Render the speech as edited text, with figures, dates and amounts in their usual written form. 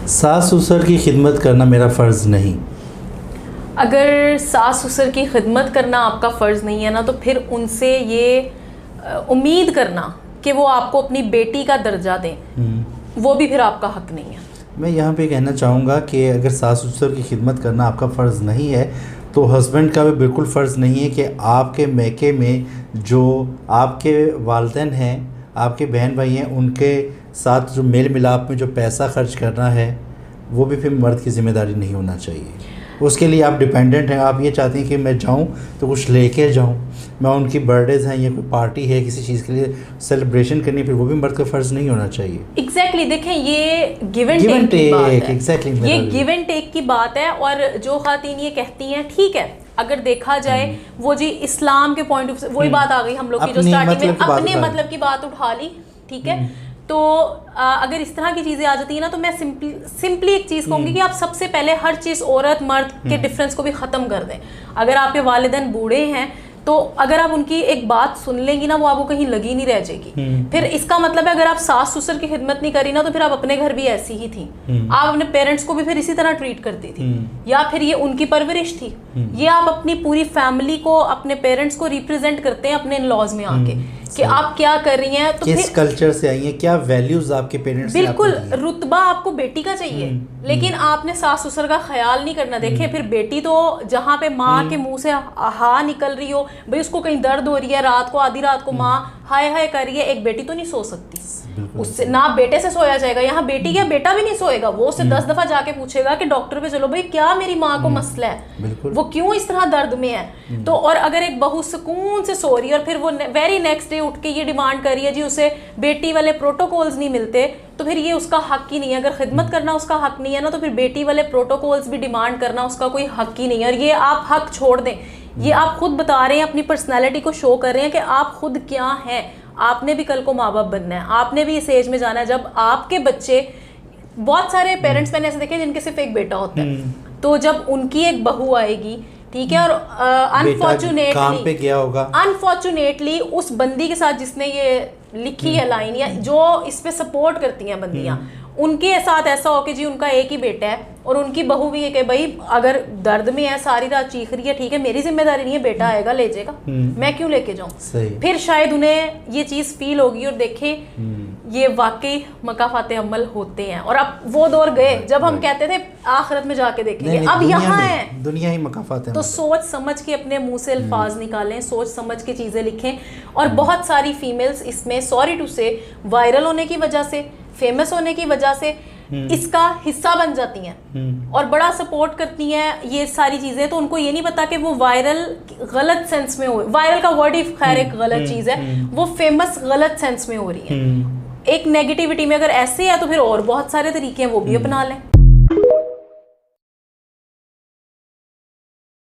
सास ससुर की खिदमत करना मेरा फ़र्ज़ नहीं। अगर सास ससुर की खिदमत करना आपका फ़र्ज़ नहीं है ना, तो फिर उनसे ये उम्मीद करना कि वो आपको अपनी बेटी का दर्जा दें, वो भी फिर आपका हक नहीं है। मैं यहाँ पे कहना चाहूँगा कि अगर सास ससुर की खिदमत करना आपका फ़र्ज़ नहीं है तो हस्बैंड का भी बिल्कुल फ़र्ज़ नहीं है कि आपके मैके में जो आपके वालिदैन हैं, आपके बहन भाई हैं, उनके साथ जो मेल मिलाप में जो पैसा खर्च करना है वो भी फिर मर्द की ज़िम्मेदारी नहीं होना चाहिए। उसके लिए आप डिपेंडेंट हैं, आप ये चाहते हैं कि मैं जाऊं तो कुछ लेके जाऊं, मैं उनकी बर्थडेज़ हैं या कोई पार्टी है किसी चीज़ के लिए सेलिब्रेशन करनी, फिर वो भी मर्द का फ़र्ज़ नहीं होना चाहिए। एग्जैक्टली देखें, ये गिव एंड टेक की बात है। एग्जैक्टली ये गिव एंड टेक की बात है। और जो खातीन ये कहती हैं, ठीक है, अगर देखा जाए वो जी इस्लाम के पॉइंट ऑफ वही बात आ गई हम लोग की जो स्टार्टिंग में अपने मतलब की बात उठा ली, ठीक है। तो अगर इस तरह की चीज़ें आ जाती है ना, तो मैं सिंपली एक चीज़ कहूँगी कि आप सबसे पहले हर चीज़ औरत मर्द के डिफरेंस को भी ख़त्म कर दें। अगर आपके वालिदैन बूढ़े हैं तो अगर आप उनकी एक बात सुन लेंगी ना, वो आपको कहीं लगी नहीं रह जाएगी। फिर इसका मतलब है अगर आप सास ससुर की खिदमत नहीं करी ना, तो फिर आप अपने घर भी ऐसी ही थी, आप अपने पेरेंट्स को भी फिर इसी तरह ट्रीट करती थी, या फिर ये उनकी परवरिश थी। ये आप अपनी पूरी फैमिली को, अपने पेरेंट्स को रिप्रेजेंट करते हैं अपने इन लॉज में आके कि आप क्या कर रही हैं, तो किस कल्चर से आई हैं, क्या वैल्यूज आपके पेरेंट्स ने बिल्कुल रुतबा आपको बेटी का चाहिए, लेकिन आपने सास ससुर का ख्याल नहीं करना। देखिए फिर बेटी तो जहाँ पे माँ के मुंह से हा निकल रही हो, भाई उसको कहीं दर्द हो रही है, रात को आधी रात को माँ हाय हाय कर रही है, एक बेटी तो नहीं सो सकती उससे, ना बेटे से सोया जाएगा। यहाँ बेटी क्या बेटा भी नहीं सोएगा, वो उससे 10 दफा जाके पूछेगा कि डॉक्टर पे चलो भाई, क्या मेरी माँ को मसला है, वो क्यों इस तरह दर्द में है। तो और अगर एक बहू सुकून से सो रही है और फिर वो वेरी नेक्स्ट डे उठ के ये डिमांड कर रही है जी उसे बेटी वाले प्रोटोकॉल्स नहीं मिलते, तो फिर ये उसका हक ही नहीं है। अगर खिदमत करना उसका हक नहीं है ना, तो फिर बेटी वाले प्रोटोकॉल्स भी डिमांड करना उसका कोई हक ही नहीं है। और ये आप हक छोड़ दें, ये आप खुद बता रहे हैं, अपनी पर्सनैलिटी को शो कर रहे हैं कि आप खुद क्या हैं। आपने भी कल को माँ बाप बनना है, आपने भी इस एज में जाना है जब आपके बच्चे, बहुत सारे पेरेंट्स मैंने ऐसे देखे जिनके सिर्फ एक बेटा होता है, तो जब उनकी एक बहू आएगी, ठीक है, और अनफॉर्चुनेटली उस बंदी के साथ जिसने ये लिखी है लाइन, या जो इस पे सपोर्ट करती हैं बंदियां, उनके साथ ऐसा हो कि जी उनका एक ही बेटा है और उनकी बहू भी है कि भाई अगर दर्द में है, सारी रात चीख रही है, ठीक है, मेरी जिम्मेदारी नहीं है, बेटा आएगा ले जाएगा, मैं क्यों लेके जाऊं। फिर शायद उन्हें ये चीज फील होगी और देखें ये वाकई मकाफाते अमल होते हैं। और अब वो दौर गए जब हम कहते थे आखिरत में जाके देखेंगे, अब यहाँ है दुनिया ही मकाफाते। तो सोच समझ के अपने मुंह से अल्फाज निकालें, सोच समझ के चीजें लिखें। और बहुत सारी फीमेल्स इसमें सॉरी टू से वायरल होने की वजह से, फेमस होने की वजह से इसका हिस्सा बन जाती हैं और बड़ा सपोर्ट करती हैं ये सारी चीजें। तो उनको ये नहीं पता कि वो वायरल गलत सेंस में हो, वायरल का वर्ड ही खैर एक गलत चीज है, वो फेमस गलत सेंस में हो रही है। एक नेगेटिविटी में अगर ऐसे है तो फिर और बहुत सारे तरीके हैं, वो भी अपना लें।